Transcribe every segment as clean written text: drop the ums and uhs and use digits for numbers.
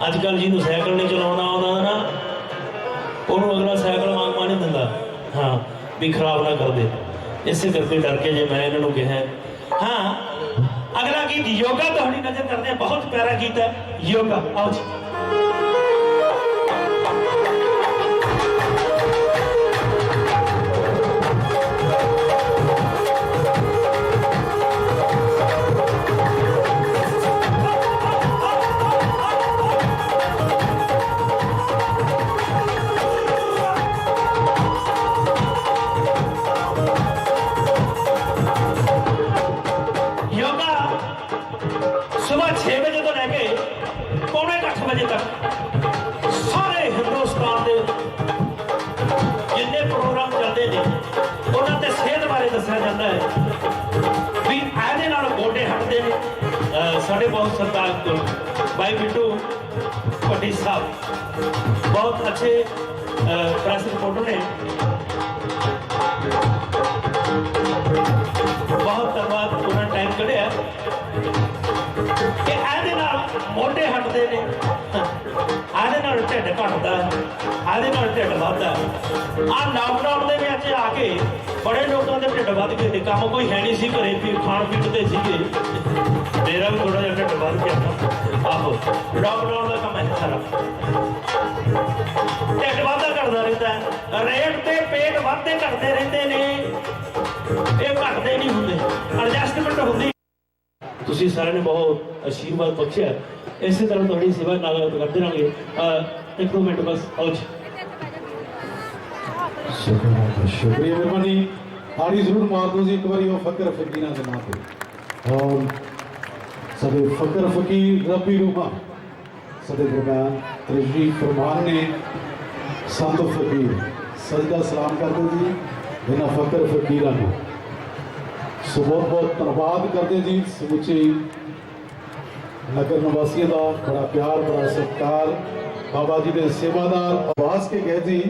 अजकल जिन्हों साइकिल नहीं चलाना आता ना उन्होंने अगला साइकिल मांगवा नहीं दिता। हाँ भी खराब ना कर दे, इस करके डर के जो मैं इन्होंने कहा। हाँ अगला गीत योगा थोड़ी नजर करते हैं, बहुत प्यारा गीत है योगा। आओ जी। साढ़े बहुत सरदार भाई बिट्टू भट्टी साहब बहुत अच्छे प्रेस रिपोर्टर ने, बहुत धन्यवाद उन्होंने टाइम कढ़िया कि आदे मोटे हटते ने, आदे ढिड घटता, आदे ढिड वधदा। आ लॉकडाउन के आके बड़े लोगों के ढिड वध गए, काम कोई है नहीं सी घरे भी खाण पीते सीगे, मेरा भी थोड़ा जिहा ढिड वध गया। आहो लॉकडाउन का काम है सारा, ढिड वाधा घटता रहता है, रेट ते पेट वाधे घटते रहते ने, ये घटते नहीं होंगे, एडजस्टमेंट होंगी। तुसीं सारे ने बहुत आशीर्वाद बख्शिया, इसी तरह थोड़ी सेवा नाल करते रहेंगे। एक दो मिनट बस। आओ जी। शुक्रिया मेहरबानी। ताड़ी जरूर मार दो जी एक बार वो फकर फकीर के नाम पे। और सदे फकर फकीर रबी रूमा सदे दरम्यान तशरीफ फरमान ने संत फकीर सजदा सलाम करते जी इन्होंने फकर फकीर को। सो बहुत बहुत धन्यवाद करते जी समुचे नगर निवासियों का बड़ा प्यार बड़ा सत्कार, बाबा जी के सेवादार आवास के गए जी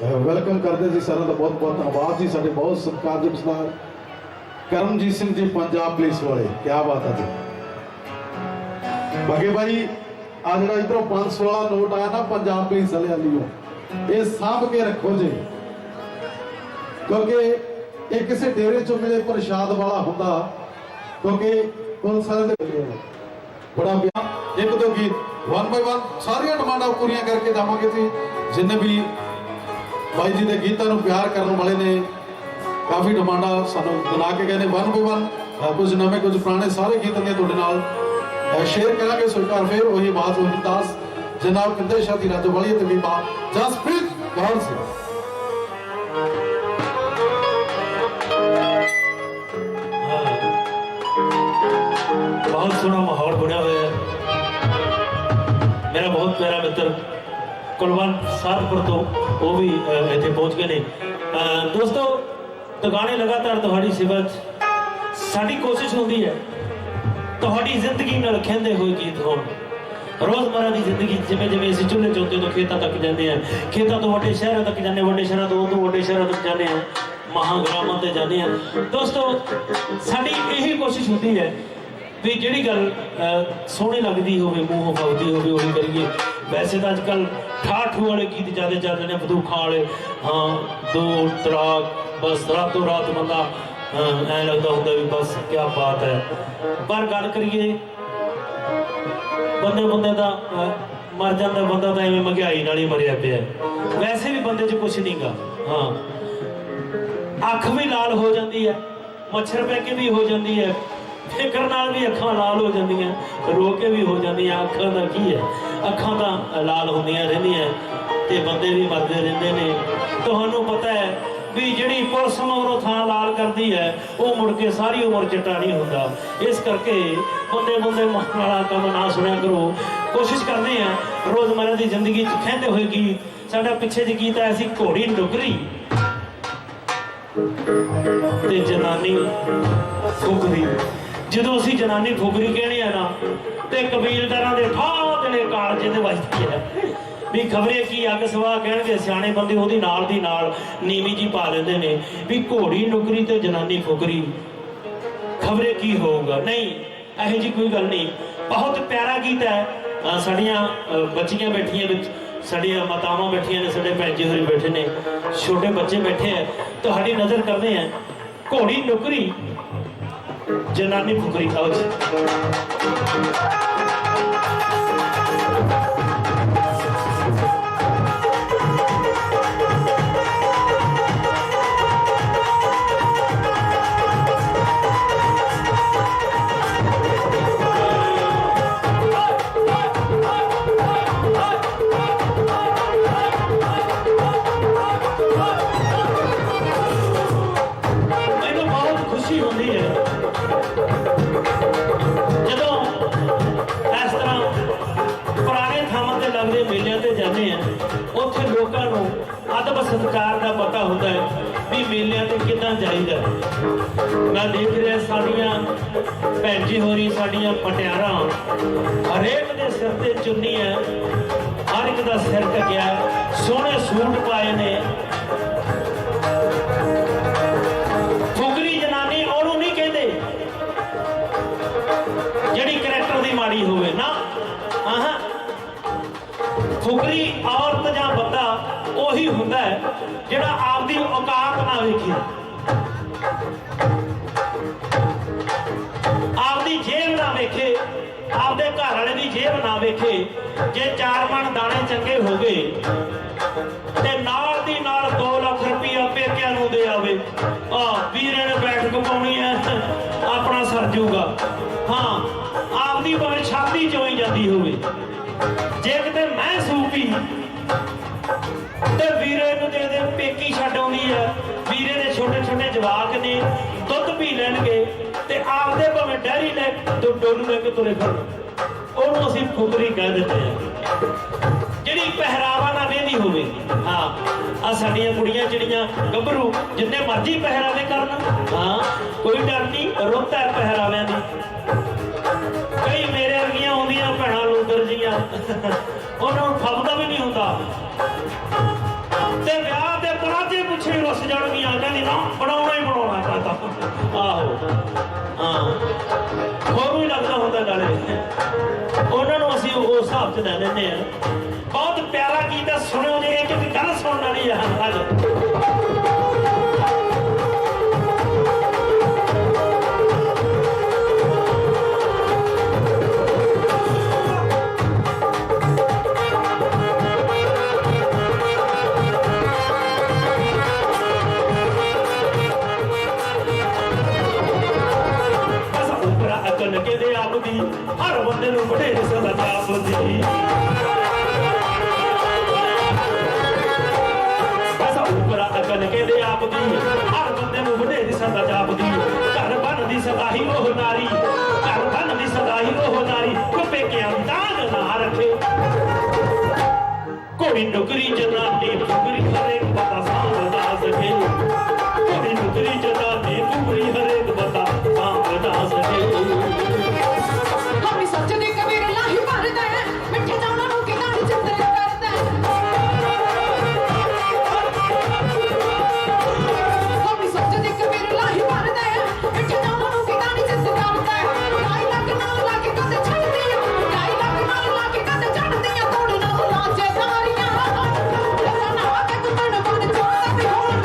वेलकम करते जी सारा का बहुत बहुत धन्यवाद जी। साढ़े बहुत सत्कारयोग सरदार करमजीत सिंह जी पंजाब पुलिस वाले, क्या बात है जी। बाकी भाई आ जो इधरों 500 वाला नोट आया ना पंजाब पुलिस वाले लियो, ये सांभ के रखो जी, क्योंकि ये किसी डेरे चो मिले प्रसाद वाला होंदा, क्योंकि पुलिस वाले बड़ा एक दो गीत 1 बाय 1 सारिया डिमांडा पूरी करके जावांगे जी। जिन्हें भी भाई जी के गीतों को प्यार करने वाले ने काफ़ी डिमांडा सानू बना के गए 1 बाय 1 कुछ नवे कुछ पुराने सारे गीत ने तुहाडे नाल शेयर करांगे। सरकार फिर वही आवाज वही दास जनाब किंदे शाह दी राजो वाली ते बीबा जसप्रीत कौर सिंह। बहुत सोहना माहौल बनया हुआ है। मेरा बहुत प्यारा मित्र कुलवंत साधपुर तो वो भी इतने पहुंच गए ने। दोस्तों तो गाने लगातार तुहाडी सेवा साडी कोशिश होती है तुहाडी जिंदगी नाल खेंदे हुए गीत होण। रोजमर्रा की जिंदगी जिमें जिमें असीं चूल्हे चौके तो खेतों तक जाते हैं, खेतों तो वड्डे शहरों तक जाते, वड्डे शहरों तो वड्डे शहरों तक जाते हैं, महाग्रामां ते जाते हैं। दोस्तों साडी यही कोशिश होती है भी जिहड़ी गल सोहनी लगती हो मूँह फलती हो वही करिए। वैसे तो अजकल ठाठू वाले गीत ज़्यादा चलते हैं, बंदूखा वाले। हाँ दो तड़ाक बस रातों रात बंदा ऐ लगता होंगे भी बस क्या बात है। पर गल करिए बंदे बंदे का मर जाता बंदा तो एवं महंगाई नाल ही मरिया पिया। वैसे भी बंदे च कुछ नहीं गा। हाँ अख भी लाल हो जाती है, मच्छर पै के भी हो जाती है, फिक्र नाल भी अखां लाल हो जांदियां, रो के भी हो जांदियां। अखां दा की है, अखां तां लाल होंदियां रहिंदियां ते बंदे भी मरदे रहिंदे ने। तुहानूं पता है भी जिहड़ी पुलिस मगरों थां लाल करदी है वो मुड़ के सारी उम्र चिट्टा नहीं होंदा। इस करके बंदे बंदे मरन वाला काम ना सुनिया करो। कोशिश करते हैं रोजमर्रा की जिंदगी खेंदे हुए गीत। साडा पिछे जी गीत आया सी घोड़ी डुगरी ते जनानी फुकरी। जो असी जनानी फुकरी कहने ना तो कबीलदारां दे ठा देने कालजे दे वजदी है भी खबरे की अग सवाह कह सियाने बंदे वो नाल दी नाल नीवी जी पा लेंदे ने भी घोड़ी नुकरी ते जनानी फुकरी खबरे की होगा। नहीं यही जी कोई गल नहीं। बहुत प्यारा गीत है ਸਾਡੀਆਂ ਬੱਚੀਆਂ ਬੈਠੀਆਂ ਵਿੱਚ, ਸਾਡੀਆਂ ਮਾਤਾਵਾਂ ਬੈਠੀਆਂ ਨੇ, ਸਾਡੇ ਭੈਣ ਜੀ ਹੋਰੀ ਬੈਠੇ ਨੇ, ਛੋਟੇ ਬੱਚੇ ਬੈਠੇ ਆ। ਤੁਹਾਡੀ ਨਜ਼ਰ ਕਰਦੇ ਆ ਘੋੜੀ ਨੁਕਰੀ ਜਨਾਨੀ ਫੁਕਰੀ। ਆਓ ਜੀ। ਮੈਨੂੰ ਬਹੁਤ ਖੁਸ਼ੀ ਹੁੰਦੀ ਹੈ ਜਦੋਂ ਇਸ ਤਰ੍ਹਾਂ ਪੁਰਾਣੇ ਥਾਵਾਂ ਤੇ ਲੱਗਦੇ ਮੇਲਿਆਂ ਤੇ ਜਾਂਦੇ ਆ। ਉੱਥੇ ਲੋਕਾਂ ਨੂੰ ਅਦਬ ਸਤਿਕਾਰ ਦਾ ਪਤਾ ਹੁੰਦਾ ਹੈ ਵੀ ਮੇਲਿਆਂ ਤੇ ਕਿੱਦਾਂ ਜਾਈਦਾ। ਮੈਂ ਦੇਖ ਰਿਹਾ ਸਾਡੀਆਂ ਭੈਣ ਜੀ ਹੋਰੀ, ਸਾਡੀਆਂ ਪਟਿਆਰਾਂ, ਹਰੇਕ ਦੇ ਸਿਰ ਤੇ ਚੁੰਨੀ ਹੈ, ਹਰ ਇੱਕ ਦਾ ਸਿਰ ਢਕਿਆ ਹੈ, ਸੋਹਣੇ ਸੂਟ ਪਾਏ ਨੇ। ਫੁਕਰੀ ਜਨਾਨੀ ਉਹਨੂੰ ਨਹੀਂ ਕਹਿੰਦੇ ਜਿਹੜੀ ਕਰੈਕਟਰ ਦੀ ਮਾੜੀ ਹੋਵੇ ਨਾ। ਆਹਾਂ, ਫੁਕਰੀ ਔਰਤ ਜਾਂ ਬੰਦਾ ਉਹੀ ਹੁੰਦਾ ਹੈ ਜਿਹੜਾ ਆਪਦੀ ਔਕਾਤ ਨਾ ਵੇਖੇ, ਆਪਦੀ ਜੇਬ ਨਾ ਵੇਖੇ, ਆਪਦੇ ਘਰ ਵਾਲੇ ਦੀ ਜੇਬ ਨਾ ਵੇਖੇ। ਜੇ 4 ਮਣ ਦਾਣੇ ਚੰਗੇ ਹੋ ਗਏ ਤੇ ਨਾਲ ਦੀ ਨਾਲ 2 ਲੱਖ ਰੁਪਇਆ ਪੇਕਿਆਂ ਨੂੰ ਦੇ ਆਵੇ, ਵੀਰੇ ਨੇ ਬੈਠਕ ਪਾਉਣੀ ਹੈ, ਆਪਣਾ ਸਰ ਜੂਗਾ। ਹਾਂ, ਆਪਦੀ ਭਾਵੇਂ ਛਾਤੀ ਚੋਂ ਹੀ ਜਾਂਦੀ ਹੋਵੇ। ਜੇ ਕਿਤੇ ਮੈਂ ਸੂਪੀ ਤੇ ਵੀਰੇ ਨੂੰ ਦੇ ਪੇਕੀ ਛੱਡ ਆਉਂਦੀ ਹੈ। ਵੀਰੇ ਦੇ ਛੋਟੇ ਛੋਟੇ ਜਵਾਕ ਨੇ, ਦੁੱਧ ਪੀ ਲੈਣਗੇ ਤੇ ਆਪਦੇ ਭਾਵੇਂ ਡੈਰੀ ਲੈ ਡੋਲੂ ਲੈ ਕੇ ਤੁਰੇ ਫਿਰਨ। ਉਹਨੂੰ ਅਸੀਂ ਫੁਕਰੀ ਕਹਿ ਦਿੰਦੇ ਆ, ਜਿਹੜੀ ਪਹਿਰਾਵਾ ਨਾ ਵੇਂਦੀ ਹੋਵੇ। ਹਾਂ, ਆ ਸਾਡੀਆਂ ਕੁੜੀਆਂ ਜਿਹੜੀਆਂ ਗੱਭਰੂ ਜਿੰਨੇ ਮਰਜ਼ੀ ਪਹਿਰਾਵੇ ਕਰਨ, ਹਾਂ ਕੋਈ ਡਰ ਨਹੀਂ, ਰੁੱਤ ਹੈ ਪਹਿਰਾਵਿਆਂ ਦੀ। ਕਈ ਮੇਰੇ ਵਰਗੀਆਂ ਹੁੰਦੀਆਂ ਭੈਣਾਂ ਲੂਦਰ ਜੀਆਂ, ਉਹਨਾਂ ਨੂੰ ਫੱਬਦਾ ਵੀ ਨਹੀਂ ਹੁੰਦਾ ਤੇ ਵਿਆਹ ਦੇ ਪਰਾਜੇ ਪੁੱਛੇ ਰੁੱਸ ਜਾਣਗੀਆਂ। ਕਹਿੰਦੀ ਨਾ ਬਣਾਉਣਾ ਹੀ ਬਣਾਉਣਾ ਤਾਂ। ਆਹੋ, ਹਾਂ, ਹੋਰ ਵੀ ਲੱਗਦਾ ਹੁੰਦਾ ਨਾਲੇ। ਉਹਨਾਂ ਨੂੰ ਅਸੀਂ ਉਸ ਹਿਸਾਬ 'ਚ ਲੈ ਲੈਂਦੇ ਆ। ਬਹੁਤ ਪਿਆਰਾ ਗੀਤ ਹੈ, ਸੁਣਿਓ ਜੇ। ਇੱਕ ਗੱਲ ਸੁਣਨ ਵਾਲੀ ਹੈ। ਕਹਿੰਦੇ ਆਪਦੀ ਹਰ ਬੰਦੇ ਨੂੰ ਬੜੇ ਸਦਾ ਜਾਪਦੀ। ਐਸਾ ਉਪਰਾ ਅਕਲ ਕਹਿੰਦੇ ਆਪਦੀ ਹਰ ਬੰਦੇ ਨੂੰ ਬੜੇ ਸਦਾ ਜਾਪਦੀ। ਘਰ ਬਣਦੀ ਸਦਾ ਹੀ ਉਹ ਨਾਰੀ, ਘਰ ਬਣਦੀ ਸਦਾ ਹੀ ਉਹ ਨਾਰੀ, ਕੁੱਪੇ ਕੇ ਅੰਦਾਜ਼ ਨਾ ਰੱਖੇ। ਘੋੜੀ ਨੁਕਰੀ ਜਨਾਨੀ ਫੁਕਰੀ ਹਰੇਕ ਬੰਦਾ ਸਾਂਭਦਾ ਸਕੇ। ਘੋੜੀ ਨੁਕਰੀ ਜਨਾਨੀ ਫੁਕਰੀ ਹਰੇਕ ਬੰਦਾ ਸਾਂਭਦਾ ਸਕੇ। ਸੱਚਦੇ ਕਬੀਰ ਲਾਹੀ ਭਰਦਾ, ਮਿੱਠੇ ਜਾਣਾ ਨੂੰ ਕਿਦਾਂ ਚਿੰਤਨ ਕਰਦਾ। ਹਮੀ ਸੱਚਦੇ ਕਬੀਰ ਲਾਹੀ ਭਰਦਾ, ਮਿੱਠੇ ਜਾਣਾ ਨੂੰ ਕਿਦਾਂ ਚਿੰਤਨ ਕਰਦਾ। ਲਾਈ ਲੱਗ ਨਾਲ ਲਾ ਕੇ ਕਦੇ ਛੱਡਦੀ ਆ, ਲਾਈ ਲੱਗ ਨਾਲ ਲਾ ਕੇ ਕਦੇ ਛੱਡਦੀ ਆ। ਤੋੜ ਨਾ ਲਾਜੇ ਨਾਰੀਆਂ ਲੱਗਾ ਨਾ ਕੇ ਕੁੱਤਣ ਬਣ ਜਾਂਦਾ ਵੀ ਹੋਣ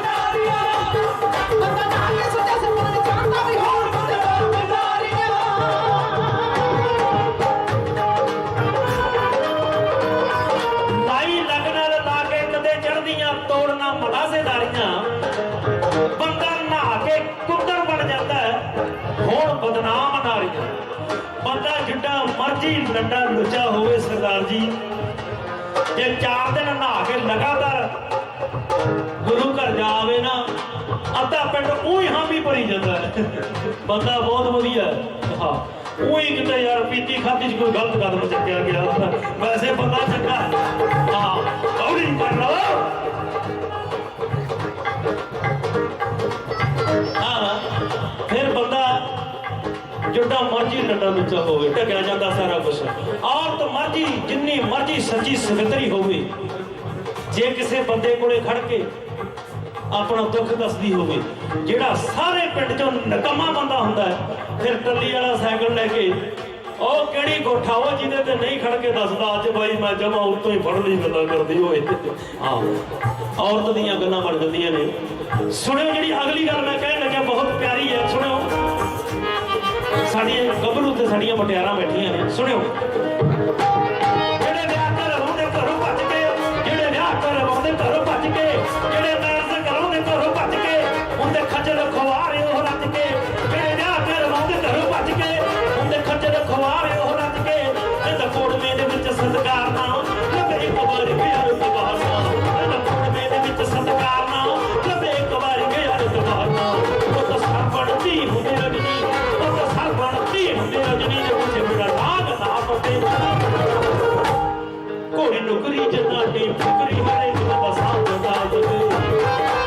ਨਾਰੀਆਂ। ਬੰਦਾ ਨਾ ਕੇ ਸੁਝਾ ਸੇ ਬਣ ਜਾਂਦਾ ਵੀ ਹੋਣ ਨਾਰੀਆਂ। ਲਾਈ ਲਗਨ ਲਾ ਕੇ ਕਦੇ ਚੜਦੀਆਂ, ਤੋੜਨਾ ਮਲਾਜ਼ੇਦਾਰੀਆਂ। ਬੰਦਾ ਨਹਾ ਕੇ ਕੁੱਤਰ ਬਣ ਜਾਂਦਾ, ਹੁਣ ਬਦਨਾਮ ਨਾਰੀਆਂ। ਬੰਦਾ ਜਿੱਡਾ ਮਰਜੀ ਲੰਡਾ ਲੁੱਚਾ ਹੋਵੇ ਸਰਦਾਰ ਜੀ, ਜੇ 4 ਦਿਨ ਨਹਾ ਕੇ ਲਗਾਤਾਰ ਗੁਰੂ ਘਰ ਜਾਵੇ ਨਾ, ਅੱਧਾ ਪਿੰਡ ਉਹੀ ਹਾਮੀ ਭਰੀ ਜਾਂਦਾ। ਬੰਦਾ ਬਹੁਤ ਵਧੀਆ। ਹਾਂ, ਉਹੀ ਕਿਤੇ ਯਾਰ ਪੀਤੀ ਖਾਦੀ 'ਚ ਕੋਈ ਗਲਤ ਕਦਮ ਚੱਕਿਆ ਗਿਆ, ਵੈਸੇ ਬੰਦਾ ਚੰਗਾ। ਹਾਂ, ਕੌੜੀ ਕਰ ਲਓ। ਹਾਂ, ਫਿਰ ਬੰਦਾ ਜਿੱਡਾ ਮਰਜੀ ਲੰਡਾ ਲੁੱਚਾ ਹੋਵੇ, ਢਕਿਆ ਜਾਂਦਾ ਸਾਰਾ ਕੁਛ। ਔਰਤ ਮਰਜੀ ਜਿੰਨੀ ਮਰਜੀ ਸੱਚੀ ਸਵਿਤਰੀ ਹੋਵੇ, ਜੇ ਕਿਸੇ ਬੰਦੇ ਕੋਲੇ ਖੜ ਕੇ ਆਪਣਾ ਦੁੱਖ ਦੱਸਦੀ ਹੋਵੇ, ਜਿਹੜਾ ਸਾਰੇ ਪਿੰਡ 'ਚੋਂ ਨਕਮਾ ਬੰਦਾ ਹੁੰਦਾ ਹੈ, ਫਿਰ ਟੱਲੀ ਵਾਲਾ ਸਾਈਕਲ ਲੈ ਕੇ ਉਹ ਕਿਹੜੀ ਗੋਠਾ ਉਹ ਜਿਹਦੇ ਤੇ ਨਹੀਂ ਖੜ ਕੇ ਦੱਸਦਾ ਅੱਜ ਬਾਈ ਮੈਂ ਜਮਾ ਉੱਤੋਂ ਹੀ ਫੜ ਲਈ ਗੱਲਾਂ ਕਰਦੀ ਹੋਏ ਹਾਂ ਔਰਤ ਦੀਆਂ ਗੱਲਾਂ ਬਣ ਜਾਂਦੀਆਂ ਨੇ ਸੁਣਿਓ ਜਿਹੜੀ ਅਗਲੀ ਗੱਲ ਮੈਂ ਕਹਿਣ ਲੱਗਿਆ ਬਹੁਤ ਪਿਆਰੀ ਹੈ ਸੁਣਿਓ ਸਾਡੀਆਂ ਗੱਭਰੂ ਤੇ ਸਾਡੀਆਂ ਮੁਟਿਆਰਾਂ ਬੈਠੀਆਂ ਨੇ ਸੁਣਿਓ ਜਿਹੜੇ ਵਿਆਹ ਕਰਾਉਂਦੇ ਘਰੋਂ ਭੱਜ ਕੇ ਜਿਹੜੇ ਵਿਆਹ ਕਰਾਉਂਦੇ ਘਰੋਂ ਭੱਜ ਕੇ ਜਿਹੜੇ ਮੈਰਿਜ ਕਰਾਉਂਦੇ ਘਰੋਂ ਭੱਜ ਕੇ ਹੁੰਦੇ ਖੱਜਲ ਖਵਾਰੇ ਉਹ ਰੱਜ ਕੇ ਜਿਹੜੇ ਵਿਆਹ ਕਰਾਉਂਦੇ ਘਰੋਂ ਭੱਜ ਕੇ ਹੁੰਦੇ ਖੱਜਲ ਖਵਾਰੇ ਉਹ ਰੱਜ ਕੇ ਇਹਦਾ ਕੋੜਮੇ ਦੇ ਵਿੱਚ ਸਤਿਕਾਰ ਨਾ ਲੱਭੇ ਇੱਕ ਵਾਰ ਪਿਆਰ ਤਬਾਰ ਨਾ ਇਹਦਾ ਕੋੜਮੇ ਦੇ ਵਿੱਚ ਸਤਿਕਾਰ ਨਾ ਲੱਭੇ ਇੱਕ ਵਾਰ ਪਿਆਰ ਤਬਾਰ ਨਾ ਉਹ ਤਾਂ ਸਰ ਬਣਦੀ ਹੁੰਦੀ ਰਜਨੀ ਉਹ ਤਾਂ ਸਰ ਬਣਦੀ ਹੁੰਦੀ ਰਜਨੀ ਦੇ ਪਿੱਛੇ ਮੇਰਾ ਰਾਗ ਨਾ ਪਤੇ ਘੋੜੀ ਨੁਕਰੀ ਜਨਾਨੀ ਫੁਕਰੀ ਹਰੇਕ ਬੰਦਾ ਸਾਂਭਦਾ ਸਕੇ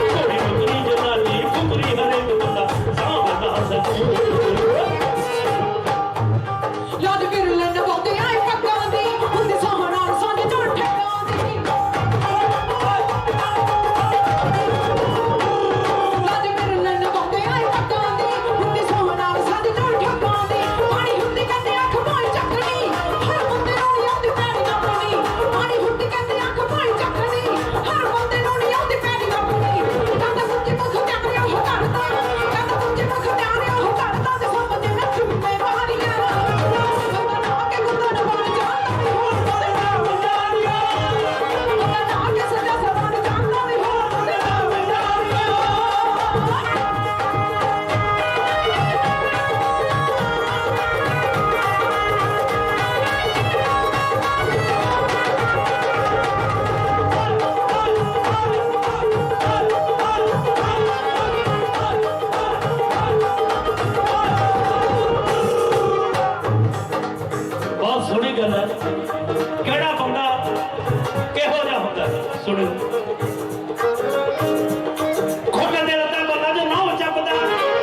ਘੋੜੀ ਨੁਕਰੀ ਜਨਾਨੀ ਫੁਕਰੀ ਹਰੇਕ ਬੰਦਾ ਸਾਂਭਦਾ ਸਕੇ ਯਾਦ ਵਿਰਲੇ ਨਵਾਉਂਦੇ ਆਏ ਪੱਗਾਂ ਦੀ ਹੁੰਦੀ ਸੋਹਣਾ ਸਾਂਝ ਚੋਂ ਠੱਗਾਂ ਦੀ ਯਾਦ ਵਿਰਲੇ ਨਵਾਉਂਦੇ ਆਏ ਪੱਗਾਂ ਦੀ ਹੁੰਦੀ ਸੋਹਣਾ ਸਾਂਝ ਚੋਂ ਠੱਗਾਂ ਦੀ ਪਾਣੀ ਹੁੰਦੀ ਕਹਿੰਦੇ ਅੱਖ ਪਾਣੀ ਚੱਕਣੀ ਹਰ ਬੰਦੇ ਨੂੰ ਨਹੀਂ ਆਉਂਦੀ ਪੈਣੀ ਨਾ ਪਾਣੀ ਪਾਣੀ ਹੁੰਦੀ ਕਹਿੰਦੇ ਅੱਖ ਪਾਣੀ ਚੱਕਣੀ ਹਰ ਬੰਦੇ ਨੂੰ ਨਹੀਂ ਆਉਂਦੀ ਪੈਣੀ ਨਾ ਪਾਣੀ ਕਹਿੰਦਾ ਸੁੱਚੇ ਮੁਖ ਪਿਆਰੇ ਉਹ ਕਰਦਾ ਕਹਿੰਦਾ ਸੁੱਚੇ ਮੁਖ ਪਿਆਰੇ ਉਹ ਕਰਦਾ ਤੇ ਸਭ ਦੇ ਨੱਚ ਉੱਤੇ ਮਾਰੀਆਂ ਬਣਾ ਕੇ ਗੁੱਤਨ ਬਣ ਜਾਂਦਾ ਵੀ ਹੋਰ ਬੜੇ ਨਾਮ ਜਾਣੀਆਂ ਬਣਾ ਕੇ ਸਦਾ ਸਬਨ ਜਾਂਦਾ ਵੀ ਹੋਰ ਬੜੇ ਨਾਮ ਜਾਣੀਆਂ ਬਹੁਤ ਸੋਹਣੀ ਗੱਲ ਹੈ ਕਿਹੜਾ ਬੰਦਾ ਕਿਹੋ ਜਿਹਾ ਹੁੰਦਾ ਸੁਣੋ ਖੋਟਾ ਦਿਲ ਦਾ ਬੰਦਾ ਜੋ ਨਹੁੰ ਚੱਪਦਾ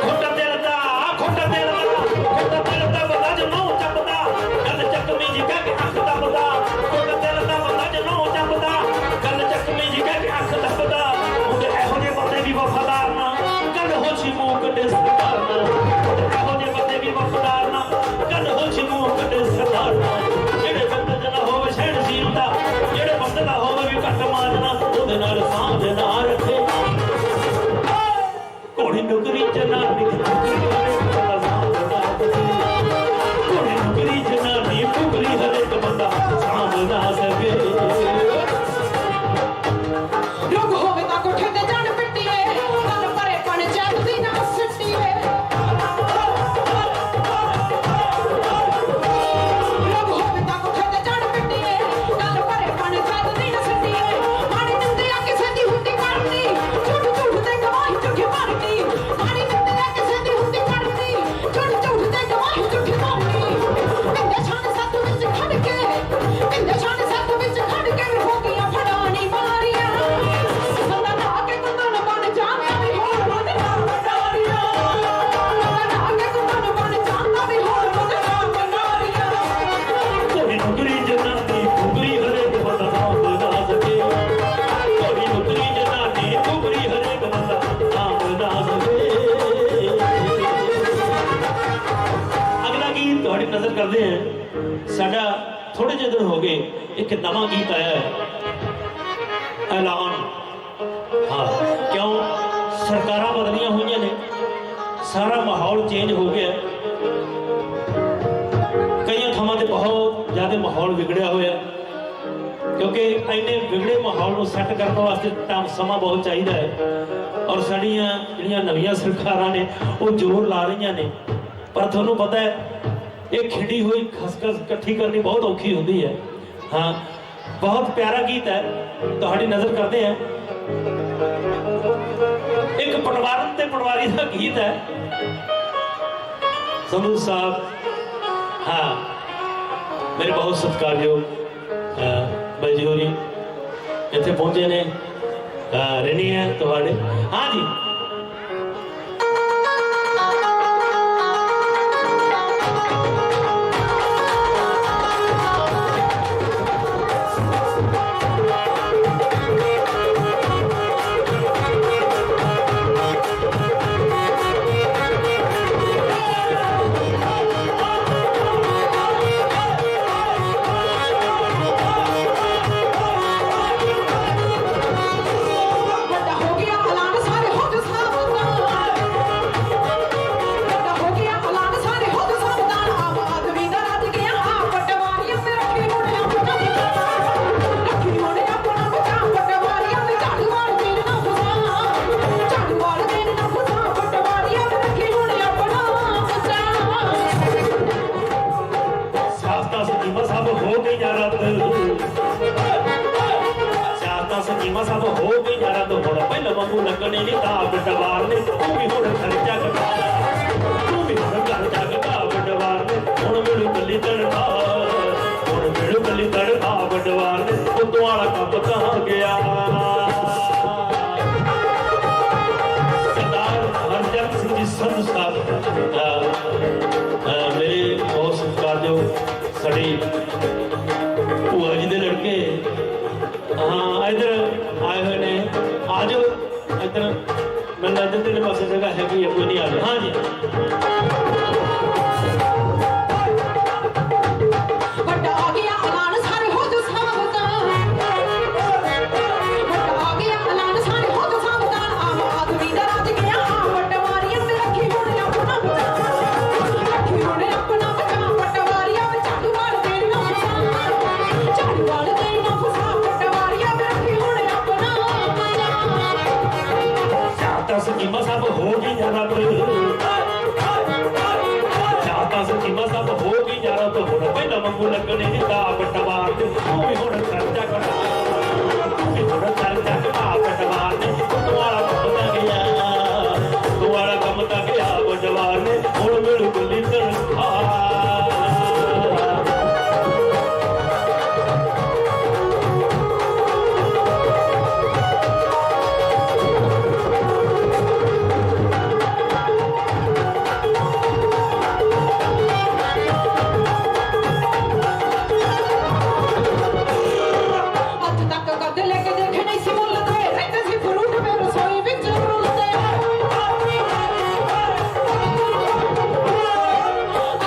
ਖੋਟਾ ਦਿਲ ਦਾ ਖੋਟਾ ਦਿਲ ਦਾ ਬੰਦਾ ਜੋ ਨਹੁੰ ਚੱਪਦਾ ਗੱਲ ਚੱਕਵੀਂ ਜੀ ਕਹਿ ਕੇ ਅੱਖ ਦੱਬਦਾ ਖੋਟਾ ਦਿਲ ਦਾ ਬੰਦਾ ਜੋ ਨਹੁੰ ਚੱਪਦਾ ਗੱਲ ਚੱਕਵੀਂ ਜੀ ਕਹਿ ਕੇ ਅੱਖ ਦੱਬਦਾ ਉਹਦੇ ਇਹੋ ਜਿਹੇ ਬੰਦੇ ਵੀ ਵਫਾਦਾਰ ਨਾ ਗੱਲ ਹੋਸ਼ੀ ਮੂੰਹ ਕੱਢੇ ਸਰਦਾਰ ਨਾ ਇਹੋ ਜਿਹੇ ਬੰਦੇ ਵੀ ਵਫਾਦਾਰ ਨਾ ਗੱਲ ਹੋਸ਼ੀ ਮੂੰਹ ਕੱਢੇ ਸਰਦਾਰ ਨਾ ਜਿਹੜੇ ਬੰਦੇ ਚ ਨਾ ਹੋਵੇ ਸਹਿਣਸ਼ੀਲਤਾ ਜਿਹੜੇ ਬੰਦੇ ਦਾ ਹੋਵੇ ਵੀ ਘੱਟ ਮਾਰਨਾ ਉਹਦੇ ਨਾਲ ਸਾਂਝ ਨਾ ਰੱਖੇ ਘੋੜੀ ਨੁਕਰੀ ਜਨਾਨੀ ਫੁਕਰੀ ਹਰੇਕ ਬੰਦਾ ਸਾਂਭਦਾ ਘੋੜੀ ਨੁਕਰੀ ਜਨਾਨੀ ਫੁਕਰੀ ਹਰੇਕ ਬੰਦਾ ਸਾਂਭਦਾ ਸਕੇ ਰੁਕ ਹੋਵੇ ਤਾਂ ਕੋਠੇ ਤੇ ਜਾਣ ਪਿੱਟੀਏ ਗੱਲ ਪਰੇ ਪੰਚਾਇਤ ਦੀ ਨਾ ਸਿੱਟੀਏ ਰੁਕ ਹੋਵੇ ਤਾਂ ਕੋਠੇ ਤੇ ਜਾਣ ਪਿੱਟੀਏ ਗੱਲ ਪਰੇ ਪੰਚਾਇਤ ਦੀ ਨਾ ਸਿੱਟੀਏ ਮਾੜੀ ਦਿੰਦੇ ਆ ਕਿਸੇ ਦੀ ਹੁੰਦੀ ਕਰਨੀ ਝੂਠ ਝੂਠ ਤੇ ਗਵਾਹੀ ਝੂਠੀ ਮਾਰਨੀ ਮਾੜੀ ਦਿੰਦੇ ਆ ਕਿਸੇ ਦੀ ਹੁੰਦੀ ਕਰਨੀ ਝੂਠ ਝੂਠ ਤੇ ਗਵਾਹੀ ਝੂਠੀ ਮਾਰਨੀ ਕਿੰਦੇ ਛਾਣ ਸੱਤ ਵਿੱਚ ਖੜ ਕੇ ਕਿੰਦੇ ਛਾਣ ਸੱਤ ਵਿੱਚ ਖੜ ਕੇ ਵੀ ਹੋ ਗਈਆਂ ਫੜਾਣੀ ਮਾਰੀਆਂ ਸਦਾ ਨਾ ਕੇ ਕੁੰਦਨ ਬਣ ਜਾਣਾ ਵੀ ਹੋਰ ਬਣ ਨਾਰੀਆਂ ਸਦਾ ਨਾ ਕੇ ਕੁੰਦਨ ਬਣ ਜਾਣਾ ਵੀ ਹੋਰ ਬਣ ਨਾਰੀਆਂ ਘੋੜੀ ਨੁਕਰੀ ਜਨਾਨੀ ਫੁਕਰੀ ਹਰੇਕ ਬੰਦਾ ਸਾਂਭਦਾ ਸਕੇ ਘੋੜੀ ਨੁਕਰੀ ਜਨਾਨੀ ਫੁਕਰੀ ਹਰੇਕ ਬੰਦਾ ਸਾਂਭਦਾ ਸਕੇ ਅਗਲਾ ਗੀਤ ਤੁਹਾਡੀ ਨਜ਼ਰ ਕਰਦੇ ਹਾਂ ਸਾਡਾ ਥੋੜੇ ਜਿਹੇ ਦਿਨ ਹੋ ਗਏ ਇੱਕ ਨਵਾਂ ਗੀਤ ਆਇਆ ਹੈ ਐਲਾਨ ਹਾਂ ਕਿਉਂ ਸਰਕਾਰਾਂ ਬਦਲੀਆਂ ਹੋਈਆਂ ਨੇ ਸਾਰਾ ਮਾਹੌਲ ਚੇਂਜ ਹੋ ਗਿਆ ਕਈਆਂ ਥਾਵਾਂ ਤੇ ਬਹੁਤ ਜ਼ਿਆਦਾ ਮਾਹੌਲ ਵਿਗੜਿਆ ਹੋਇਆ ਕਿਉਂਕਿ ਇੰਨੇ ਵਿਗੜੇ ਮਾਹੌਲ ਨੂੰ ਸੈੱਟ ਕਰਨ ਵਾਸਤੇ ਸਮਾਂ ਬਹੁਤ ਚਾਹੀਦਾ ਹੈ ਔਰ ਸਾਡੀਆਂ ਜਿਹੜੀਆਂ ਨਵੀਆਂ ਸਰਕਾਰਾਂ ਨੇ ਉਹ ਜ਼ੋਰ ਲਾ ਰਹੀਆਂ ਨੇ ਪਰ ਤੁਹਾਨੂੰ ਪਤਾ ਹੈ ਇਹ ਖਿੰਡੀ ਹੋਈ ਖਸਖਸ ਇਕੱਠੀ ਕਰਨੀ ਬਹੁਤ ਔਖੀ ਹੁੰਦੀ ਹੈ ਹਾਂ ਬਹੁਤ ਪਿਆਰਾ ਗੀਤ ਹੈ ਤੁਹਾਡੀ ਨਜ਼ਰ ਕਰਦੇ ਹਾਂ ਇੱਕ ਪਟਵਾਰਨ ਤੇ ਪਟਵਾਰੀ ਦਾ ਗੀਤ ਹੈ ਸੰਧੂ ਸਾਹਿਬ हाँ मेरे बहुत सत्कारयोग बाई जी होरी इत्थे पहुंचे ने रहनी है तुहाडे हाँ जी ਸਕੀਮਾਂ ਸਭ ਹੋ ਗਈ ਯਾਰਾਂ ਤੋਂ ਹੁਣ ਪਹਿਲਾਂ ਵਾਂਗੂ ਲੱਗਣੇ ਨਹੀਂ ਤਾਂ ਬਟਵਾਰ ਨੇ ਤੂੰ ਵੀ ਹੁਣ ਘਰ ਜਗਦਾ ਤੂੰ ਵੀ ਹੁਣ ਘਰ ਜਗਦਾ ਬਟਵਾਰ ਨੇ ਹੁਣ ਮੈਨੂੰ ਕੱਲੀ ਤੜਕਾ ਹੁਣ ਮੈਨੂੰ ਕੱਲੀ ਤੜਕਾ ਬਟਵਾਰ ਨੇ ਉਦੋਂ ਵਾਲਾ ਕੰਮ ਕਹਾਂ ਗਿਆ ਸਰਦਾਰ ਹਰਜਨ ਸਿੰਘ ਜੀ ਸੰਧੂ ਸਾਹਿਬ ਮੇਰੇ ਬਹੁਤ ਸਤਿਕਾਰਯੋਗ ਸਾਡੀ ਭੂਆ ਜੀ ਦੇ ਲੜਕੇ हाँ इधर आए हुए ने आ जाओ इधर मैं लगता तेरे पास जगह है कि कोई नहीं आ रहा हाँ जी ਵੱਡਾ ਆ ਗਿਆ ਐਲਾਨ ਸਾਰੇ ਹੋ ਜੋ ਸਾਵਧਾਨ ਵੱਡਾ ਆ ਗਿਆ ਐਲਾਨ ਸਾਰੇ ਹੋ ਜੋ ਸਾਵਧਾਨ ਆਮ ਆਦਮੀ ਦਾ ਰਾਜ ਗਿਆ ਪਟਵਾਰੀਆਂ ਤੇ ਰੱਖੀ ਹੁਣ ਆਪਣਾ ਬਚਾ ਰੱਖੀ ਹੁਣ ਆਪਣਾ ਬਚਾ ਪਟਵਾਰੀਆਂ ਵਿੱਚ ਝਾੜੂ ਵਾਲ ਦੇ ਨਾ ਫਸਾ ਝਾੜੂ ਵਾਲ ਦੇ ਨਾ ਫਸਾ ਪਟਵਾਰੀਆਂ ਵਿੱਚ ਰੱਖੀ ਹੁਣ ਆਪਣਾ चाहता स्कीमा सब हो गई यारा तो चाहता स्कीमा सब हो गई यारा तो हुण पहला वांगू लगने नहीं ता बटवार ने तू भी हुण खर्चा कर तू भी हुण खर्चा कर बटवार ने तू वाला काम ता गया तू वाला काम ता गया बटवार ने हुण मेरे गुल्ली तनखा ਅੱਜ ਤੱਕ ਕਦ ਲੈ ਕੇ ਦੇਖੇ ਨਹੀਂ ਸੀ ਮੁੱਲਦੇ ਰਹਿੰਦੇ ਸੀ ਫਰੂਟ ਮੇ ਰਸੋਈ ਵਿੱਚ ਰੁਲਦੇ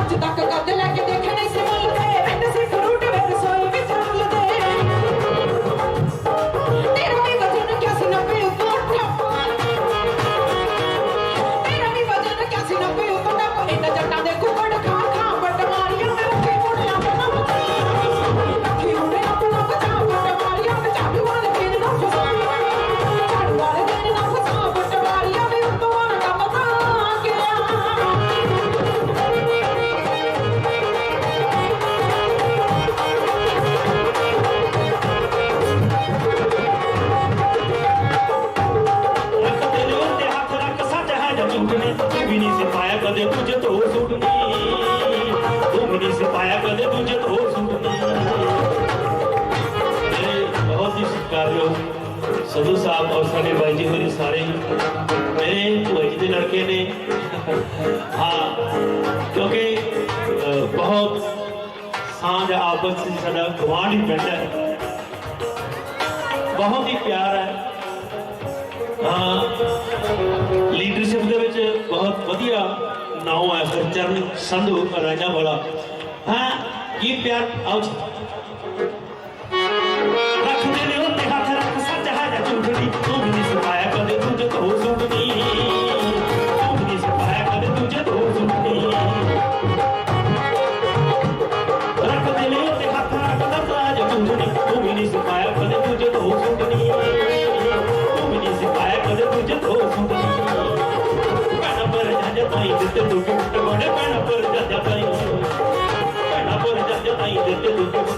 ਅੱਜ ਤੱਕ ਕਦ ਲੈ ਕੇ ਦੇਖੇ ਨਹੀਂ ਸੀ ਮੁੱਲਦੇ ਰਹਿੰਦੇ ਸੀ ਫਰੂਟ ਮੇ ਰਸੋਈ ਵਿੱਚ ਰੁਲਦੇ ਤੇਰਾ ਵੀ ਵਜਨ ਕਿਆ ਸੀ 90 ਉੱਤੋਂ ਤੇਰਾ ਵੀ ਵਜਨ ਕਿਆ ਸੀ 90 ਉੱਤੋਂ ਟੱਪ ਇਹਨਾਂ ਜੱਟਾਂ ਦੇ ਕੁੱਕੜ ਖਾ ਖਾ ਪਟਵਾਰੀਆਂ ਨੇ ਰੱਖੀ ਮੁੰਡਿਆਂ ਆਪਣਾ ਰੱਖੀ ਮੁੰਡੇ ਆਪਣਾ ਬਚਾ ਪਟਵਾਰੀਆਂ ਵਿੱਚ ਝਾੜੂ ਵਾਲੇ ਦਿਨ ਨਾ ਫਸਾ ਝਾੜੂ ਵਾਲੇ ਦਿਨ ਨਾ ਫਸਾ ਪਟਵਾਰੀਆਂ ਵੀ ਉੱਤੋਂ ਵਾਲਾ ਕੰਮ ਤਾਂ ਗਿਆ रख तेरे उत्ते हाथ रख सच है जब झूठने तू भी नहीं सिपाया कदे तुझे तो सुटनी तू भी नहीं सिपाया कदे तुझे तो सुटनी मेरे बहुत ही सत्कारयोग सदू साहब और सारे भाई जी मेरे सारे मेरे भूआ जी के लड़के ने हाँ क्योंकि बहुत सांझ आपस में साडा गवांढ ही पिंड है बहुत ही प्यार है ਲੀਡਰਸ਼ਿਪ ਦੇ ਵਿੱਚ ਬਹੁਤ ਵਧੀਆ ਨਾਮ ਹੈ ਗੁਰਚਰਨ ਸੰਧੂ ਰਾਜਾ ਵਾਲਾ ਹਾਂ ਕੀ ਪਿਆਰ ਆਓ ਰੱਖਦੇ ਨੇ ਉੱਤੇ ਹੱਥ ਰੱਖ ਸੱਚ ਹੈ ਜਾਂ ਝੂਠੜੀ ਤੂੰ ਵੀ ਨਹੀਂ ਸਿਖਾਇਆ ਕਦੇ ਤੁਝੇ ਤੋਂ ਸੁਣਨੀ ਤੂੰ ਵੀ ਨਹੀਂ ਸਿਖਾਇਆ ਕਦੇ ਤੁਝੇ ਤੋਂ ਸੁਣਨੀ ਰੱਖਦੇ ਨੇ ਉੱਤੇ ਹੱਥ ਰੱਖ ਸੱਚ ਹੈ ਜਾਂ ਝੂਠੜੀ ਤੂੰ ਵੀ ਨਹੀਂ ਸਿਖਾਇਆ ਕਦੇ ਤੁਝੇ ਤੋਂ ਸੁਣਨੀ कदे तुझे तो सुननी पैना पर जाजा ताई देते तू गिफ्ट बड़े पैना पर जाजा ताई देते तू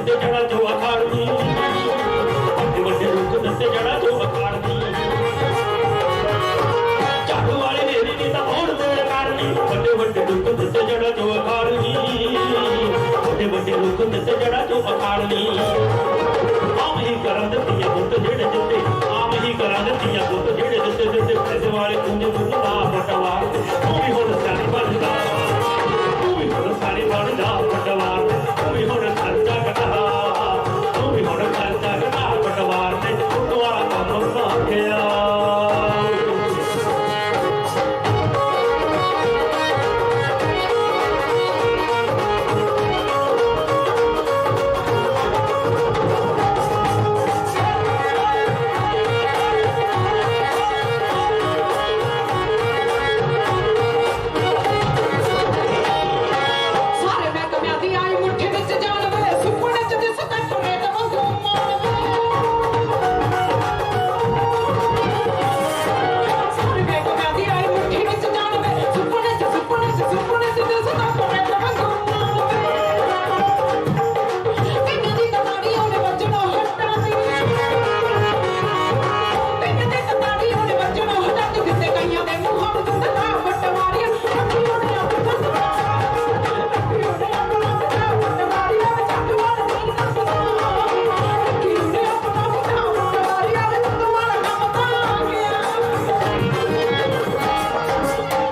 ਦਿੱਤੇ ਜੜਾ ਜੋ ਅਖਾੜਨੀ ਵੱਡੇ ਵੱਡੇ ਰੁੱਖ ਦਿੱਤੇ ਜੜਾ ਜੋ ਅਖਾੜਨੀ ਝਾੜੂ ਵਾਲੀ ਨੇਰੀ ਨਹੀਂ ਤਾਂ ਹੋਣ ਦੇ ਕਰਨੀ ਵੱਡੇ ਵੱਡੇ ਰੁੱਖ ਦਿੱਤੇ ਜੜਾ ਜੋ ਅਖਾੜਨੀ ਵੱਡੇ ਵੱਡੇ ਰੁੱਖ ਦਿੱਤੇ ਜੜਾ ਜੋ ਅਖਾੜਨੀ ਆਮ ਹੀ ਕਰਨ ਦਿੱਤੀਆਂ ਬੁੱਤ ਜਿਹੜੇ ਦਿੱਤੇ ਆਮ ਹੀ ਕਰਾਂ ਦਿੱਤੀਆਂ ਬੁੱਤ ਜਿਹੜੇ ਦਿੱਤੇ ਪੈਸੇ ਵਾਲੇ ਕੁੰਜ ਬੁੱਤ ਦਾ ਪਟਵਾਰ ਤੂੰ ਵੀ ਹੁਣ ਸਾਰੀ ਬਣਦਾ ਤੂੰ ਵੀ ਹੁਣ ਸਾਰੀ ਬਣਦਾ ਪਟਵਾਰ ਤੂੰ ਵੀ ਹੁਣ ਖਰਚਾ ਘਟਾ ਤੂੰ ਵੀ ਹੁਣ ਖਰਚਾ ਘਟਾ ਪਟਵਾਰ ਤੇ ਦੁਆਰਾ ਕੰਮ ਸਾਖਿਆ ਸਾਰੇ ਮਹਿਕਮਿਆਂ ਦੀ ਆਈ ਮੁੱਠੀ ਵਿੱਚ ਜਾਨ ਵੇ ਸੁਪਨੇ ਚ ਦਿਸ ਤੱਕ ਰੇਤ ਵਾਂਗੂ ਮਨ ਵੇ ਸਾਰੇ ਮਹਿਕਮਿਆਂ ਦੀ ਆਈ ਮੁੱਠੀ ਵਿੱਚ ਜਾਨ ਵੇ ਸੁਪਨੇ ਚ ਦਿਸ ਤੱਕ ਰੇਤ ਵਾਂਗੂ ਮਨ ਵੇ ਕਿੰਨੇ ਦੀ ਕਹਾਣੀ ਉਹਨੇ ਵੱਜਣਾ ਹੱਟਾ ਦੀ ਕਿੰਨੇ ਦੀ ਕਹਾਣੀ ਉਹਨੇ ਵੱਜਣਾ ਹੱਟਾ ਦੀ ਦਿੱਤੇ ਕਈਆਂ ਦੇ ਮੂੰਹਾਂ ਵਿੱਚ ਦਲਾ ਪਟਵਾਰੀਆਂ ਅੱਖੀ ਉਹਨੇ ਆਪਣਾ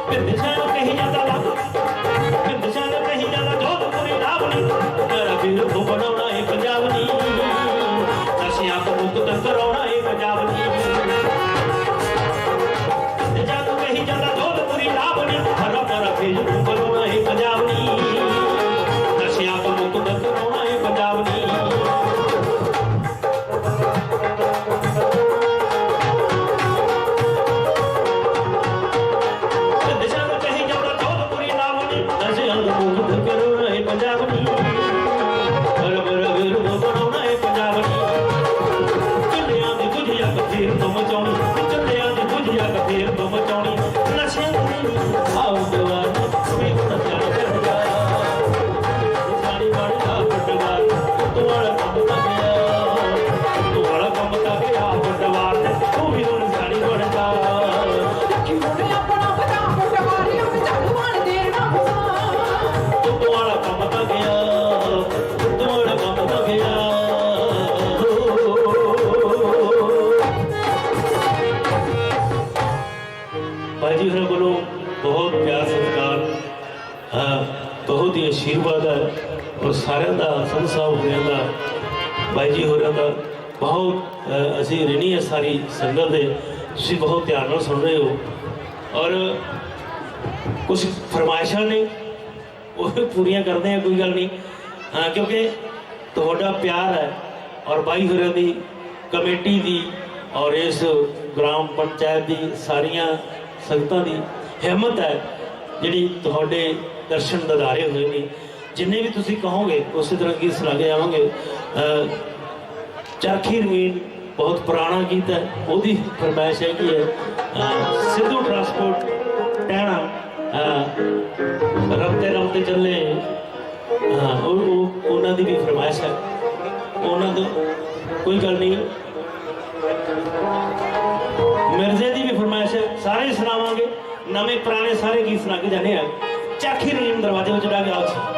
ਬਿੰਦਸ਼ਾ ਨੂੰ ਕਹੀ ਜਾਂਦਾ ਲੱਗ ਬਿੰਦਸ਼ਾ ਨੂੰ ਕਹੀ ਜਾਂਦਾ ਜੋਧਪੁਰੀ ਲਾਵਣੀ ਮੇਰਾ ਵੀਰ ਤੋਂ ਬਣਾਉਣਾ ਏ ਪੰਜਾਬ ਨੀ ਨਸ਼ਿਆਂ ਤੋਂ ਮੁਕਤ ਕਰਾਉਣਾ ਏ ਪੰਜਾਬ ਨੀ ਬਿੰਦਸ਼ਾ ਨੂੰ ਕਹੀ ਜਾਂਦਾ ਜੋਧਪੁਰੀ ਲਾਵਣੀ ਹਰਾ ਭਰਾ ਵੀਰ ਤੋਂ ਬਣਾਉਣਾ ਏ ਪੰਜਾਬ ਨੀ ਨਸ਼ਿਆਂ ਤੋਂ ਮੁਕਤ ਕਰਾਉਣਾ ਏ ਪੰਜਾਬ ਨੀ ਦਿਸ਼ਾ ਨੂੰ ਕਹੀ ਜਾਂਦਾ ਜੋਧਪੁਰੀ ਲਾਵਣੀ ਨਸ਼ਿਆਂ ਤੋਂ ਮੁਕਤ ਕਰਾਉਣਾ ਏ ਪੰਜਾਬ ਨੀ ਹਰਾ ਭਰਾ ਵੀਰ ਤੋਂ ਬਣਾਉਣਾ ਏ ਪੰਜਾਬ ਨੀ ਚੱਲਿਆਂ ਦੀ ਬੁਝਿਆ ਕਥੇਰ ਤੋਂ ਮਚਾਉਣੀ ਚੱਲਿਆਂ ਦੀ ਬੁਝਿਆ ਕਥੇਰ ਤੋਂ ਮਚਾਉਣੀ ਨਸ਼ਿਆਂ ਦੀ ਆਉ ਦਵਾਰ ਵੀ ਹੁਣ ਚੱਲ ਕਰਦਾ ਸਾਡੀ ਬਣਦਾ ਪਟਵਾਰ ਤੂੰ ਵਾਲਾ ਕੰਮ ਤਾਂ ਗਿਆ ਤੂੰ ਵਾਲਾ ਕੰਮ ਤਾਂ ਗਿਆ ਪਟਵਾਰ ਤੂੰ ਵੀ ਹੁਣ ਸਾਡੀ ਬਣਦਾ ਲੱਖੀ ਉਹਨੇ ਆਪਣਾ ਬਣਾ ਪਟਵਾਰੀਆਂ ਵਿੱਚ ਝਾੜੂਆਂ ਦੇਣਾ ਤੂੰ ਵਾਲਾ ਕੰਮ ਤਾਂ ਗਿਆ ਤੂੰ ਵਾਲਾ ਕੰਮ ਤਾਂ ਗਿਆ ਭਾਈ ਜੀ ਹੋਰਾਂ ਕੋਲੋਂ ਬਹੁਤ ਪਿਆਰ ਸਤਿਕਾਰ ਬਹੁਤ ਹੀ ਆਸ਼ੀਰਵਾਦ ਹੈ ਔਰ ਸਾਰਿਆਂ ਦਾ ਸੰਤ ਸਾਹਿਬ ਹੋਰਾਂ ਦਾ ਭਾਈ ਜੀ ਹੋਰਾਂ ਦਾ ਬਹੁਤ ਅਸੀਂ ਰਹਿਣੀ ਹੈ ਸਾਰੀ ਸੰਗਤ ਦੇ ਤੁਸੀਂ ਬਹੁਤ ਧਿਆਨ ਨਾਲ ਸੁਣ ਰਹੇ ਹੋ ਔਰ ਕੁਝ ਫਰਮਾਇਸ਼ਾਂ ਨੇ ਉਹ ਪੂਰੀਆਂ ਕਰਦੇ ਆ ਕੋਈ ਗੱਲ ਨਹੀਂ ਕਿਉਂਕਿ ਤੁਹਾਡਾ ਪਿਆਰ ਹੈ ਔਰ ਭਾਈ ਹੋਰਾਂ ਦੀ ਕਮੇਟੀ ਦੀ ਔਰ ਇਸ ਗ੍ਰਾਮ ਪੰਚਾਇਤ ਦੀ ਸਾਰੀਆਂ ਸੰਗਤਾਂ ਦੀ ਹਿੰਮਤ ਹੈ ਜਿਹੜੀ ਤੁਹਾਡੇ ਦਰਸ਼ਨ ਦਿਦਾਰੇ ਹੋਏ ਨੇ ਜਿੰਨੇ ਵੀ ਤੁਸੀਂ ਕਹੋਗੇ ਉਸੇ ਤਰ੍ਹਾਂ ਗੀਤ ਸੁਣਾ ਕੇ ਆਵਾਂਗੇ ਚਰਖੀ ਰੰਗੀਨ ਬਹੁਤ ਪੁਰਾਣਾ ਗੀਤ ਹੈ ਉਹਦੀ ਫਰਮਾਇਸ਼ ਹੈਗੀ ਹੈ ਸਿੱਧੂ ਟਰਾਂਸਪੋਰਟ ਟਹਿਣਾ ਰਮਤੇ ਰਮਤੇ ਚੱਲੇ ਉਹ ਉਹਨਾਂ ਦੀ ਵੀ ਫਰਮਾਇਸ਼ ਹੈ ਉਹਨਾਂ ਦਾ ਕੋਈ ਗੱਲ ਨਹੀਂ ਮਿਰਜ਼ੇ ਦੀ ਵੀ ਫਰਮਾਇਸ਼ ਹੈ ਸਾਰੇ ਸੁਣਾਵਾਂਗੇ ਨਵੇਂ ਪੁਰਾਣੇ ਸਾਰੇ ਗੀਤ ਸੁਣਾ ਕੇ ਜਾਣੇ ਆ ਚਾਖੀ ਰਹੀਮ ਦਰਵਾਜ਼ੇ ਵਿੱਚ ਜਾ ਕੇ ਆਓ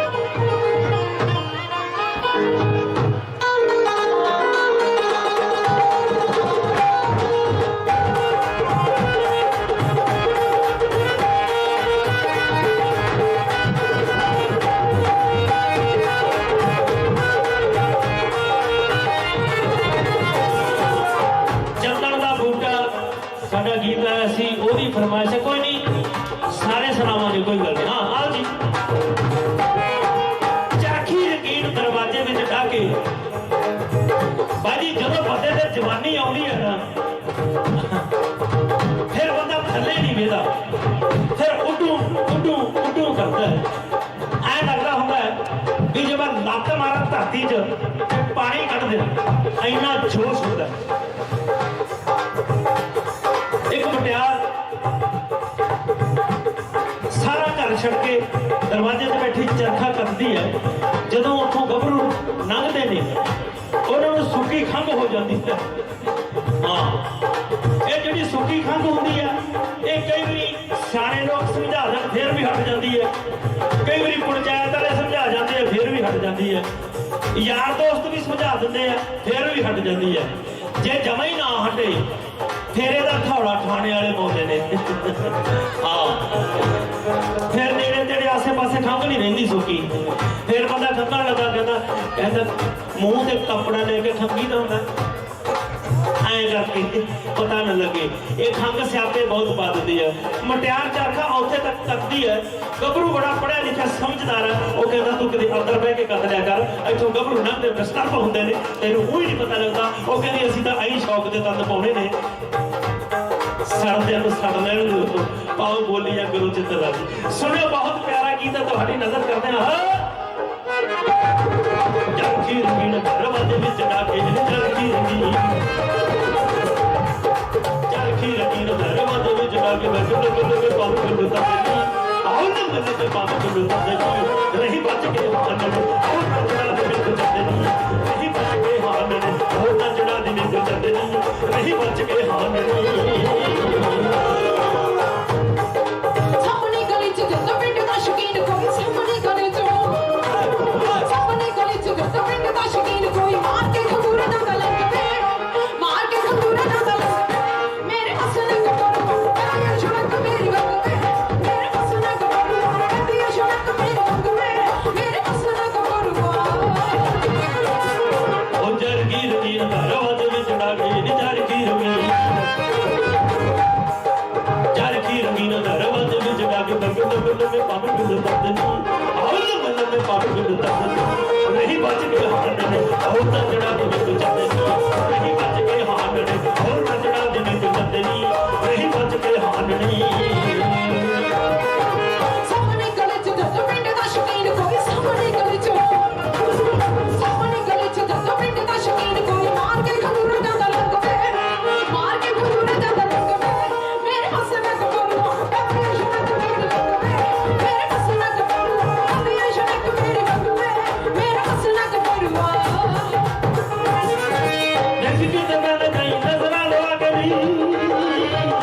ਸਾਡਾ ਗੀਤ ਆਇਆ ਸੀ ਉਹਦੀ ਫਰਮਾਇਸ਼ ਹੈ ਕੋਈ ਨਹੀਂ ਸਾਰੇ ਸੁਣਾਵਾਂਗੇ ਕੋਈ ਗੱਲ ਨਹੀਂ ਹਾਂ ਆਓ ਜੀ ਚਾਖੀ ਰੰਗੀਨ ਦਰਵਾਜ਼ੇ ਵਿੱਚ ਢਾ ਕੇ ਬਾਜੀ ਜਦੋਂ ਬੰਦੇ ਤੇ ਜਵਾਨੀ ਆਉਂਦੀ ਹੈ ਨਾ ਫਿਰ ਬੰਦਾ ਥੱਲੇ ਨਹੀਂ ਵੇਦਾ ਫਿਰ ਉੱਡੂ ਕਰਦਾ ਹੈ ਐ ਲੱਗਦਾ ਹੁੰਦਾ ਹੈ ਵੀ ਜੇ ਮੈਂ ਲੱਤ ਮਾਰਾਂ ਧਰਤੀ 'ਚ ਪਾਣੀ ਕੱਢ ਦੇਣਾ ਇੰਨਾ ਜੋਸ਼ ਹੁੰਦਾ ਇੱਕ ਮੁਟਿਆਰ ਸਾਰਾ ਘਰ ਛੱਡ ਕੇ ਦਰਵਾਜ਼ੇ ਤੇ ਬੈਠੀ ਚਰਖਾ ਕੱਤਦੀ ਹੈ ਜਦੋਂ ਉੱਥੋਂ ਗੱਭਰੂ ਲੰਘਦੇ ਨੇ ਸੁੱਕੀ ਖੰਘ ਹੋ ਜਾਂਦੀ ਹੈ। ਹਾਂ, ਇਹ ਜਿਹੜੀ ਸੁੱਕੀ ਖੰਘ ਹੁੰਦੀ ਹੈ ਇਹ ਕਈ ਵਾਰੀ ਸਿਆਣੇ ਲੋਕ ਸਮਝਾ ਦੇਣ ਫਿਰ ਵੀ ਹਟ ਜਾਂਦੀ ਹੈ, ਕਈ ਵਾਰੀ ਪੰਚਾਇਤ ਵਾਲੇ ਸਮਝਾ ਜਾਂਦੇ ਆ ਫਿਰ ਵੀ ਹਟ ਜਾਂਦੀ ਹੈ, ਯਾਰ ਦੋਸਤ ਵੀ ਸਮਝਾ ਦਿੰਦੇ ਆ ਫਿਰ ਵੀ ਹਟ ਜਾਂਦੀ ਹੈ। ਜੇ ਜਮਾ ਹੀ ਨਾ ਹਟੇ ਫਿਰ ਇਹਦਾ ਥੌੜਾ ਠਾਣੇ ਵਾਲੇ ਪਾਉਂਦੇ ਨੇ। ਹਾਂ, ਫਿਰ ਨੇੜੇ ਤੇੜੇ ਆਸੇ ਪਾਸੇ ਖੰਘ ਨਹੀਂ ਰਹਿੰਦੀ ਸੁੱਕੀ, ਫਿਰ ਬੰਦਾ ਖੰਘਣ ਲੱਗਾ ਕਹਿੰਦਾ ਮੂੰਹ ਤੇ ਕੱਪੜਾ ਲੈ ਕੇ ਖੰਘੀ ਦਾ ਹੁੰਦਾ ਐਂ ਕਰਕੇ ਪਤਾ ਨਾ ਲੱਗੇ। ਇਹ ਖੰਘ ਸਿਆਪੇ ਬਹੁਤ ਪਾ ਦਿੰਦੀ ਹੈ। ਮਟਿਆਰ ਚਰਖਾ ਉੱਥੇ ਤੱਕ ਤੱਕਦੀ ਹੈ, ਗੱਭਰੂ ਬੜਾ ਪੜਿਆ ਲਿਖਿਆ ਸਮਝਦਾਰ ਹੈ, ਉਹ ਕਹਿੰਦਾ ਤੂੰ ਕਿਤੇ ਅੰਦਰ ਬਹਿ ਕੇ ਕੱਢ ਲਿਆ ਕਰ, ਇੱਥੋਂ ਗੱਭਰੂ ਨਾ ਤੇ ਡਿਸਟਰਬ ਹੁੰਦੇ ਨੇ, ਤੈਨੂੰ ਕੋਈ ਨਹੀਂ ਪਤਾ ਲੱਗਦਾ। ਉਹ ਕਹਿੰਦੀ ਅਸੀਂ ਤਾਂ ਐਂ ਸ਼ੌਕ ਦੇ ਤੰਦ ਪਾਉਣੇ ਨੇ, ਸੜਦਿਆਂ ਨੂੰ ਸੜ ਲੈਣ ਦਿਓ, ਪਾਓ ਬੋਲੀਆਂ ਗੁਰੂ ਚਿੱਤਰ ਰਾਜੀ। ਸੁਣਿਓ, ਬਹੁਤ ਪਿਆਰਾ ਗੀਤ ਹੈ, ਤੁਹਾਡੀ ਨਜ਼ਰ ਕਰਦੇ ਹਾਂ। ਚਰਖੀ ਰੰਗੀਨ ਘਰਵਾਂ ਦੇ ਵਿੱਚ ਡਾਕੇ ਚਰਖੀ ਰੰਗੀਨ, ਚਰਖੀ ਰੰਗੀਨ ਘਰਵਾਂ ਦੇ ਵਿੱਚ ਡਾਕੇ ਮੈਂ ਗੁੱਲ ਗੁੱਲ ਕੇ ਪਾਉਂ ਗੁੱਲ ਤੱਕ ਆਉਂ ਨਾ ਮੈਨੂੰ ਤੇ ਪਾਉਂ ਗੁੱਲ ਤੱਕ ਰਹੀ ਬਚ ਕੇ ਹਾਰਨ ਉਹ ਨੱਚਣਾ ਦੇ ਵਿੱਚ ਚੱਲਦੇ ਨਹੀਂ, ਰਹੀ ਬਚ ਕੇ ਹਾਰਨ ਉਹ ਨੱਚਣਾ ਦੇ ਵਿੱਚ ਚੱਲਦੇ ਨਹੀਂ, ਰਹੀ ਬਚ ਕੇ ਹਾਰਨ। ਸਾਹਮਣੇ ਗਲੀ ਚ ਜਦੋਂ ਪਿੰਡ ਦਾ ਸ਼ੌਕੀਨ ਕੋਈ, ਸਾਹਮਣੇ ਗਲੀ ਚ, ਸਾਹਮਣੇ ਗਲੀ ਚ ਜਦੋਂ ਪਿੰਡ ਦਾ ਸ਼ੌਕੀਨ ਕੋਈ, ਮਾਰ ਕੇ ਖੰਗੂਰੇ ਦਾ ਗਲੰਗ ਵੇ, ਮਾਰ ਕੇ ਖੰਗੂਰੇ ਦਾ ਗਲੰਗ ਵੇ, ਮੇਰੇ ਹੱਸਣ ਕਬਰੂ ਕਹਿੰਦੀ ਸ਼ੌਕ ਮੇਰੀ ਵੰਗ ਵੇ, ਮੇਰੇ ਹੱਸਣ ਕਬਰੂ ਕਹਿੰਦੀ ਸ਼ੌਕ ਮੇਰੀ ਵੰਗ ਵੇ, ਮੇਰੇ ਹੱਸਣ ਕਬਰੂ। ਉਹ ਜਰਗੀ ਰੰਗੀਨ ਘਰਵਾਂ ਦੇ ਵਿੱਚ ਡਾਕੇ ਨੀ ਜਰਗੀ ਰੰਗੀਨ, ਚਰਖੀ ਰੰਗੀਨ ਘਰਵਾਂ ਦੇ ਵਿੱਚ ਡਾਕੇ ਮੈਂ ਗੁੱਲ ਗੁੱਲ ਕੇ ਪਾਉਂ ਗੁੱਲ ਤੱਕ ਨਹੀਂ, ਆਉਂ ਨਾ ਮੈਨੂੰ ਤੇ ਪਾਉਂ ਗੁੱਲ ਤੱਕ ਨਹੀਂ, ਬਚ ਕੇ ਹਾਰਨ ਨੇ ਉਹ ਨੱਚਣਾ ਦੇ ਵਿੱਚ ਚੱਲਦੇ ਨਹੀਂ, ਬਚ ਕੇ ਹਾਰਨ ਨੇ ਉਹ ਨੱਚਣਾ ਦੇ ਵਿੱਚ ਚੱਲਦੇ ਨਹੀਂ, ਬਚ ਕੇ ਹਾਰਨ ਨਹੀਂ। ਸਾਹਮਣੇ ਗਲੀ ਚ ਜਦੋਂ ਪਿੰਡ ਦਾ ਸ਼ੌਕੀਨ ਕੋਈ, ਸਾਹਮਣੇ ਗਲੀ ਚ, ਸਾਹਮਣੇ ਗਲੀ ਚ ਜਦੋਂ ਪਿੰਡ ਦਾ ਸ਼ੌਕੀਨ ਕੋਈ, ਮਾਰ ਕੇ ਖੰਗੂਰੇ ਦਾ ਗਲੰਗ ਵੇ, ਮਾਰ ਕੇ ਖੰਗੂਰੇ ਦਾ ਗਲੰਗ ਵੇ, ਮੇਰੇ ਹੱਸਣ ਕਬਰੂ ਕਹਿੰਦੀ ਸ਼ੌਕ ਮੇਰੀ ਵੰਗ ਵੇ, ਮੇਰੇ ਹੱਸਣ ਕਬਰੂ ਕਹਿੰਦੀ ਸ਼ੌਕ ਮੇਰੀ ਵੰਗ ਵੇ, ਮੇਰੇ ਹੱਸਣ ਕਬਰੂ। ਦੇਖ ਕਿਤੇ ਮੈਂ ਨਹੀਂ ਨਜ਼ਰਾਂ ਲਵਾ ਕੇ ਨੀ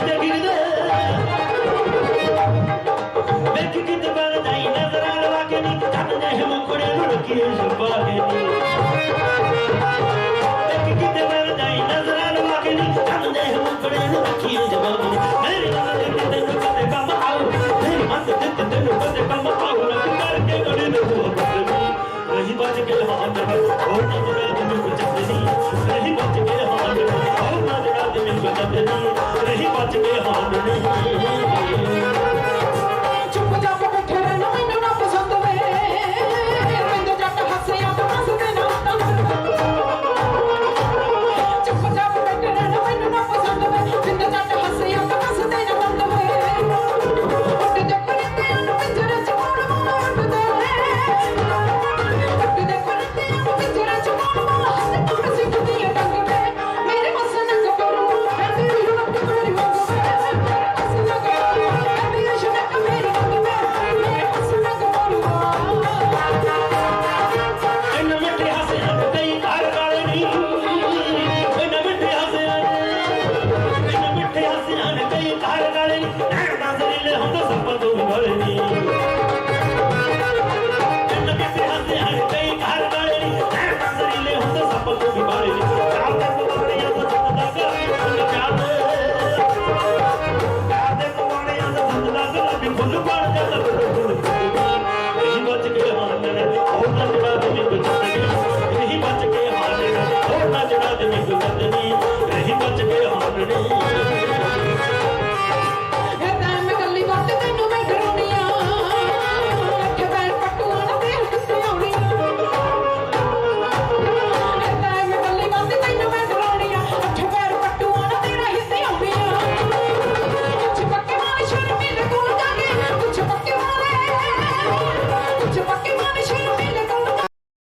ਜਗੀ ਦੇ, ਵੇਖ ਕਿਤੇ ਮੈਂ ਨਹੀਂ ਨਜ਼ਰਾਂ ਲਵਾ ਕੇ ਨੀ ਕੰਨ ਦੇ ਮੁਕੜੇ ਲੁੜਕੀਏ ਛੁਪਾ ਕੇ ਨੀ, ਵੇਖ ਕਿਤੇ ਮੈਂ ਨਹੀਂ ਨਜ਼ਰਾਂ ਲਵਾ ਕੇ ਨੀ ਕੰਨ ਦੇ ਮੁਕੜੇ ਲੁੜਕੀਏ ਛੁਪਾ ਕੇ ਨੀ, ਮੇਰੀ ਗੱਲ ਦੇ ਤੈਨੂੰ ਕਦੇ ਕੰਮ ਆਉ, ਮੇਰੀ ਮਨ ਦੇ ਤੈਨੂੰ ਕਦੇ ਕੰਮ